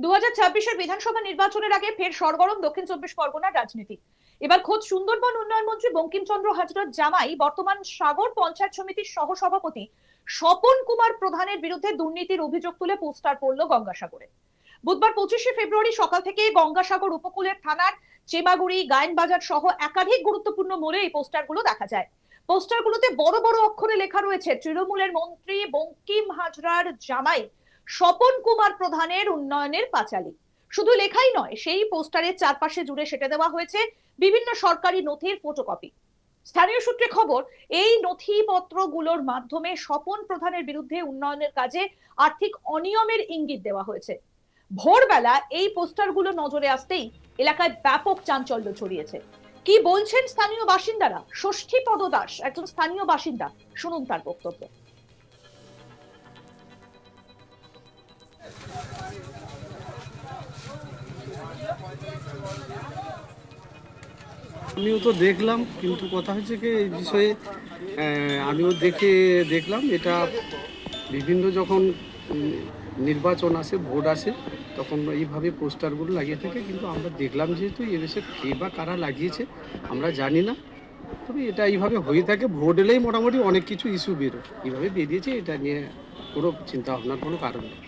2026-এর বিধানসভা নির্বাচনের আগে ফের সরগরম দক্ষিণ চব্বিশ পরগনার রাজনীতি। এবার খোদ সুন্দরবন উন্নয়ন মন্ত্রী বঙ্কিমচন্দ্র হাজরার জামাই বর্তমান সাগর পঞ্চায়েত সমিতির সহসভাপতি স্বপন কুমার প্রধানের বিরুদ্ধে দুর্নীতির অভিযোগ তুলে পোস্টার পড়ল গঙ্গাসাগরে। বুধবার 25শে ফেব্রুয়ারি সকাল থেকে গঙ্গাসাগর উপকূলের থানার চেমাগুড়ি, গায়নবাজার সহ একাধিক গুরুত্বপূর্ণ মোড়ে এই পোস্টারগুলো দেখা যায়। পোস্টারগুলোতে বড় বড় অক্ষরে লেখা রয়েছে তৃণমূলের মন্ত্রী বঙ্কিম হাজরার জামাই স্বপন কুমার প্রধানের উন্নয়নের পাঁচালী। শুধু লেখাই নয়, সেই পোস্টারের চারপাশে জুড়ে সেটে দেওয়া হয়েছে বিভিন্ন সরকারি নথির ফটোকপি। স্থানীয় সূত্রে খবর, এই নথিপত্রগুলোর মাধ্যমে স্বপন প্রধানের বিরুদ্ধে উন্নয়নের কাজে আর্থিক অনিয়মের ইঙ্গিত দেওয়া হয়েছে। ভোরবেলা এই পোস্টারগুলো নজরে আসতেই এলাকায় ব্যাপক চাঞ্চল্য ছড়িয়েছে। কি বলছেন স্থানীয় বাসিন্দারা? ষষ্ঠীপদ দাস একজন স্থানীয় বাসিন্দা, শুনুন তার বক্তব্য। আমিও তো দেখলাম, কিন্তু কথা হচ্ছে কি এই বিষয়ে আমিও দেখলাম এটা বিভিন্ন যখন নির্বাচন আসে, ভোট আসে, তখন এইভাবে পোস্টারগুলো লাগিয়ে থাকে। কিন্তু আমরা দেখলাম যেহেতু এদেশে কে বা কারা লাগিয়েছে আমরা জানি না, তবে এটা এইভাবে হয়ে থাকে। ভোট এলেই মোটামুটি অনেক কিছু ইস্যু বেরোয়, এইভাবে বেরিয়েছে। এটা নিয়ে কোনো চিন্তা ভাবনার কোনো কারণ নেই।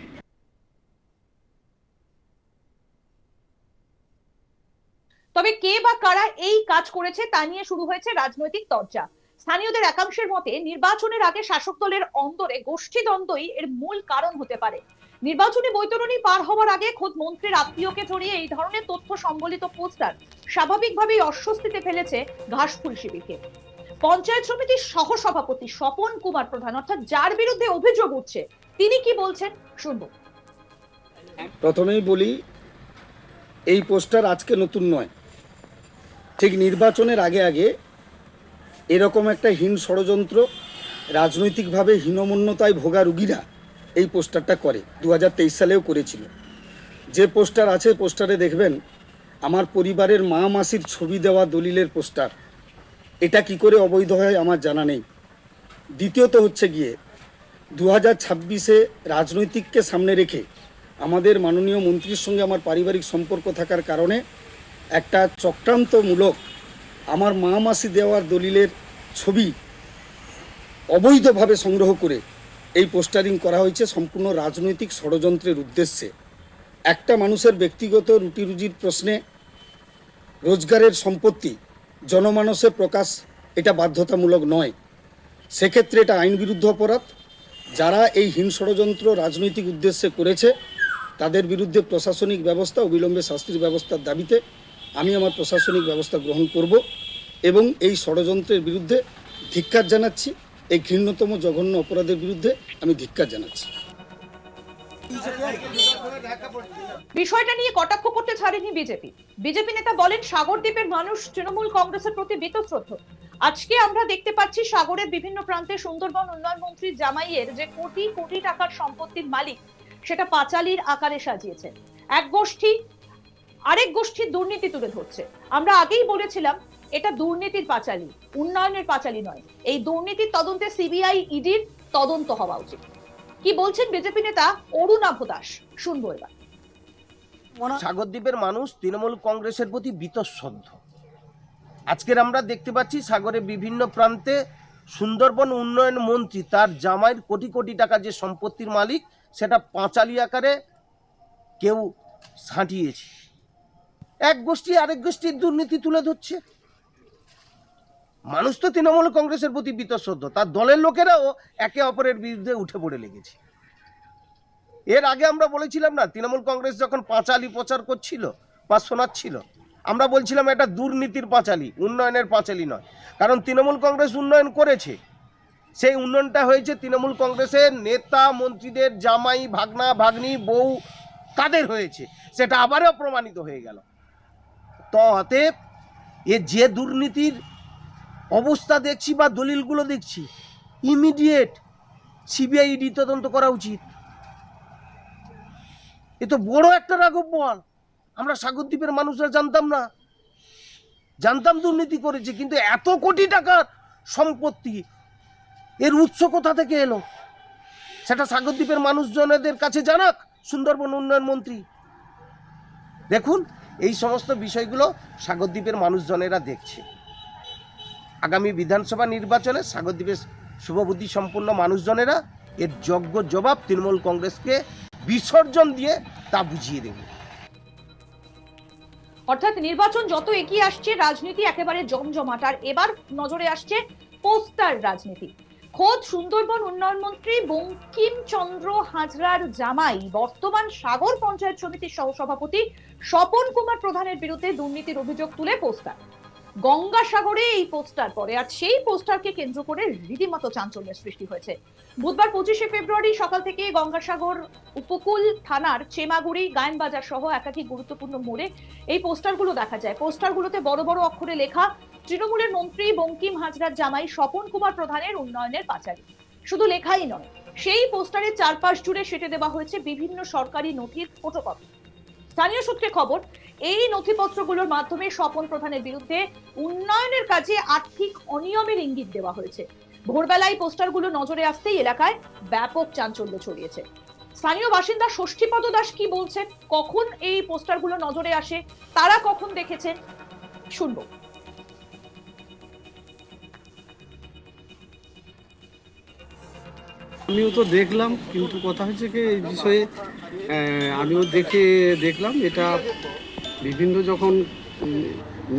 তবে কে বা কারা এই কাজ করেছে তা নিয়ে শুরু হয়েছে রাজনৈতিক চর্চা। স্থানীয়দের একাংশের মতে, নির্বাচনের আগে শাসক দলের অন্দরে গোষ্ঠীদ্বন্দ্বই এর মূল কারণ হতে পারে। নির্বাচনী বৈতরণী পার হওয়ার আগে খোদ মন্ত্রীর আত্মীয়কে জড়িয়ে এই ধরনের তথ্য সম্বলিত পোস্টার স্বাভাবিকভাবেই অস্বস্তিতে ফেলেছে ঘাসফুল শিবিরকে। পঞ্চায়েত সমিতির সহসভাপতি স্বপন কুমার প্রধান, অর্থাৎ যার বিরুদ্ধে অভিযোগ উঠছে, তিনি কি বলছেন শুনবো। প্রথমেই বলি, এই পোস্টার আজকে নতুন নয়। ঠিক নির্বাচনের আগে আগে এরকম একটা হীন ষড়যন্ত্র, রাজনৈতিকভাবে হীনমন্যতায় ভোগা রুগীরা এই পোস্টারটা করে। 2023 সালেও করেছিল। যে পোস্টার আছে, পোস্টারে দেখবেন আমার পরিবারের মা মাসির ছবি দেওয়া দলিলের পোস্টার। এটা কি করে অবৈধ হয় আমার জানা নেই। দ্বিতীয়ত হচ্ছে গিয়ে 2026-এ রাজনৈতিককে সামনে রেখে আমাদের মাননীয় মন্ত্রীর সঙ্গে আমার পারিবারিক সম্পর্ক থাকার কারণে একটা চক্রান্তমূলক আমার মা মাসি দেওয়ার দলিলের ছবি অবৈধভাবে সংগ্রহ করে এই পোস্টারিং করা হয়েছে সম্পূর্ণ রাজনৈতিক ষড়যন্ত্রের উদ্দেশ্যে। একটা মানুষের ব্যক্তিগত রুটি রুজির প্রশ্নে রোজগারের সম্পত্তি জনমানসে প্রকাশ এটা বাধ্যতামূলক নয়। সেক্ষেত্রে এটা আইন বিরুদ্ধ অপরাধ। যারা এই হীন ষড়যন্ত্র রাজনৈতিক উদ্দেশ্যে করেছে তাদের বিরুদ্ধে প্রশাসনিক ব্যবস্থা, অবিলম্বে শাস্তির ব্যবস্থার দাবিতে আমি আমার প্রশাসনিক ব্যবস্থা গ্রহণ করব এবং এই ষড়যন্ত্রের বিরুদ্ধে ধিক্কার জানাচ্ছি। এই ঘৃণ্যতম জঘন্য অপরাধের বিরুদ্ধে আমি ধিক্কার জানাচ্ছি। বিষয়টা নিয়ে কটাক্ষ করতে ছাড়েনি বিজেপি নেতা বলেন, সাগরদ্বীপের মানুষ তৃণমূল কংগ্রেসের প্রতি বীতশ্রদ্ধ। আজকে আমরা দেখতে পাচ্ছি সাগরের বিভিন্ন প্রান্তে সুন্দরবন উন্নয়ন মন্ত্রী জামাইয়ের যে কোটি কোটি টাকার সম্পত্তির মালিক, সেটা পাঁচালীর আকারে সাজিয়েছে। এক গোষ্ঠী আরেক গোষ্ঠীর দুর্নীতি তুলে ধরছে। আমরা আগেই বলেছিলাম এটা দুর্নীতির পাঁচালী, উন্নয়নের পাঁচালী নয়। এই দুর্নীতির তদন্তে সিবিআই, ইডির তদন্ত হওয়া উচিত। কি বলছেন বিজেপি নেতা অরুণাভ দাস, শুনবো এবার। সাগরদ্বীপের মানুষ তৃণমূল কংগ্রেসের প্রতি বীতশ্রদ্ধ। আজকের আমরা দেখতে পাচ্ছি সাগরের বিভিন্ন প্রান্তে সুন্দরবন উন্নয়ন মন্ত্রী তার জামাইয়ের কোটি কোটি টাকা যে সম্পত্তির মালিক, সেটা পাঁচালী আকারে কেউ ছাঁটিয়েছে। এক গোষ্ঠী আরেক গোষ্ঠীর দুর্নীতি তুলে ধরছে। মানুষ তো তৃণমূল কংগ্রেসের প্রতি বীতশ্রদ্ধ, তার দলের লোকেরাও একে অপরের বিরুদ্ধে উঠে পড়ে লেগেছে। এর আগে আমরা বলেছিলাম না, তৃণমূল কংগ্রেস যখন পাঁচালী প্রচার করছিল বা শোনাচ্ছিল, আমরা বলছিলাম এটা দুর্নীতির পাঁচালী, উন্নয়নের পাঁচালী নয়। কারণ তৃণমূল কংগ্রেস উন্নয়ন করেছে, সেই উন্নয়নটা হয়েছে তৃণমূল কংগ্রেসের নেতা মন্ত্রীদের জামাই, ভাগনা, ভাগ্নি, বউ, তাদের হয়েছে। সেটা আবারও প্রমাণিত হয়ে গেল। তো অতএব এ যে দুর্নীতির অবস্থা দেখছি বা দলিলগুলো দেখছি, ইমিডিয়েট সিবিআই, ইডি তদন্ত করা উচিত। এ তো বড় একটা রাঘব বল। আমরা সাগরদ্বীপের মানুষরা জানতাম না, জানতাম দুর্নীতি করেছে, কিন্তু এত কোটি টাকার সম্পত্তি, এর উৎস কোথা থেকে এলো সেটা সাগরদ্বীপের মানুষজনদের কাছে জানাক সুন্দরবন উন্নয়ন মন্ত্রী। দেখুন, এই সমস্ত বিষয়গুলো সাগরদ্বীপের মানুষজনেরা দেখছে। আগামী বিধানসভা নির্বাচনে সাগরদ্বীপের শুভবুদ্ধি সম্পন্ন মানুষজনেরা এর যোগ্য জবাব তৃণমূল কংগ্রেসকে বিসর্জন দিয়ে তা বুঝিয়ে দেবে। অর্থাৎ নির্বাচন যত এগিয়ে আসছে রাজনীতি একেবারে জমজমাট, আর এবার নজরে আসছে পোস্টার রাজনীতি। খোদ সুন্দরবন উন্নয়ন মন্ত্রী বঙ্কিমচন্দ্র হাজরার জামাই বর্তমান সাগর পঞ্চায়েত সমিতির সহসভাপতি স্বপন কুমার প্রধানের বিরুদ্ধে দুর্নীতির অভিযোগ তুলে পোস্টার গঙ্গাসাগরে এই পোস্টার পড়ে, আর সেই পোস্টারকে কেন্দ্র করে রীতিমতো চাঞ্চল্যের সৃষ্টি হয়েছে। বুধবার 25শে ফেব্রুয়ারি সকাল থেকে গঙ্গাসাগর উপকূল থানার চেমাগুড়ি গায়নবাজার সহ একাধিক গুরুত্বপূর্ণ মোড়ে এই পোস্টারগুলো দেখা যায়। পোস্টারগুলোতে বড় বড় অক্ষরে লেখা তৃণমূলের মন্ত্রী বঙ্কিম হাজরার জামাই স্বপন কুমার প্রধানের উন্নয়নের পাঁচালী। শুধু লেখাই নয়, সেই পোস্টারের চারপাশ জুড়ে সেটে দেওয়া হয়েছে বিভিন্ন সরকারি নথির ফটোকপি। স্থানীয় সূত্রে খবর, এই নথিপত্রগুলোর মাধ্যমে স্বপন প্রধানের বিরুদ্ধে উন্নয়নের কাজে আর্থিক অনিয়মের ইঙ্গিত দেওয়া হয়েছে। ভোরবেলায় পোস্টারগুলো নজরে আসতেই এলাকায় ব্যাপক চাঞ্চল্য ছড়িয়েছে। স্থানীয় বাসিন্দা ষষ্ঠীপদ দাস কি বলছেন, কখন এই পোস্টারগুলো নজরে আসে, তারা কখন দেখেছেন, শুনবো। আমিও তো দেখলাম, কিন্তু কথা হচ্ছে কি এই বিষয়ে আমিও দেখলাম এটা বিভিন্ন যখন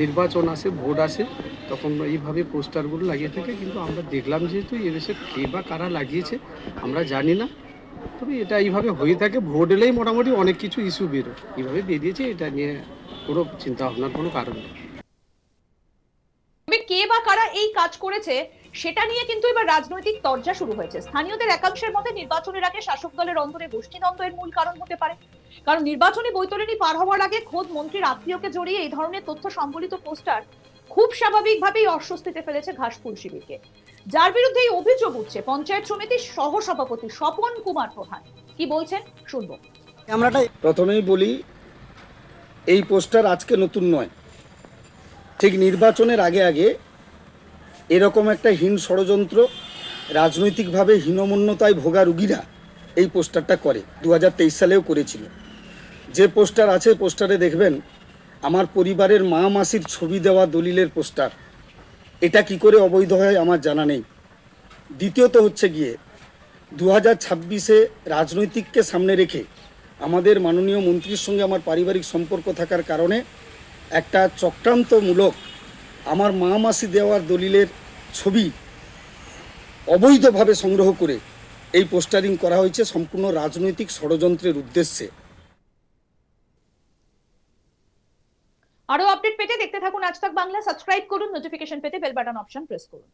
নির্বাচন আসে, ভোট আসে, তখন এইভাবে পোস্টারগুলো লাগিয়ে থাকে। কিন্তু আমরা দেখলাম যেহেতু এদেশে কে বা কারা লাগিয়েছে আমরা জানি না, তবে এটা এইভাবে হয়ে থাকে। ভোট এলেই মোটামুটি অনেক কিছু ইস্যু বেরোয়, এইভাবে বেরিয়েছে, এটা নিয়ে কোনো চিন্তা ভাবনার কোনো কারণ নেই। তবে কে বা কারা এই কাজ করেছে সেটা নিয়ে কিন্তু এবার রাজনৈতিক তরজা শুরু হয়েছে। স্থানীয়দের একাংশের মতে নির্বাচনের আগে শাসক দলের অন্তরে গোষ্ঠীদ্বন্দ্ব এর মূল কারণ হতে পারে। কারণ নির্বাচনী বৈতরণী পার হওয়ার আগে খোদ মন্ত্রীর আত্মীয়কে জড়িয়ে এই ধরনের তথ্য সম্বলিত পোস্টার খুব স্বাভাবিকভাবেই অস্বস্তিতে ফেলেছে ঘাসফুল শিবিরকে, যার বিরুদ্ধে এই অভিযোগ উঠছে পঞ্চায়েত সমিতির সহসভাপতি স্বপন কুমার প্রধান। কি বলছেন শুনবো। প্রথমেই বলি, এই পোস্টার আজকে নতুন নয়। ঠিক নির্বাচনের আগে আগে এরকম একটা হীন ষড়যন্ত্র, রাজনৈতিকভাবে হীনমন্যতায় ভোগা রুগীরা এই পোস্টারটা করে। 2023 সালেও করেছিল। যে পোস্টার আছে, পোস্টারে দেখবেন আমার পরিবারের মা মাসির ছবি দেওয়া দলিলের পোস্টার। এটা কি করে অবৈধ হয় আমার জানা নেই। দ্বিতীয়ত হচ্ছে গিয়ে 2026-এ রাজনৈতিককে সামনে রেখে আমাদের মাননীয় মন্ত্রীর সঙ্গে আমার পারিবারিক সম্পর্ক থাকার কারণে একটা চক্রান্তমূলক আমার মা মাসি দেওয়ার দলিলের ছবি অবৈধভাবে সংগ্রহ করে এই পোস্টারিং করা হয়েছে সম্পূর্ণ রাজনৈতিক ষড়যন্ত্রের উদ্দেশ্যে। আরো আপডেট পেতে দেখতে থাকুন আজ তাক বাংলা, সাবস্ক্রাইব করুন, নোটিফিকেশন পেতে বেল বাটন অপশন প্রেস করুন।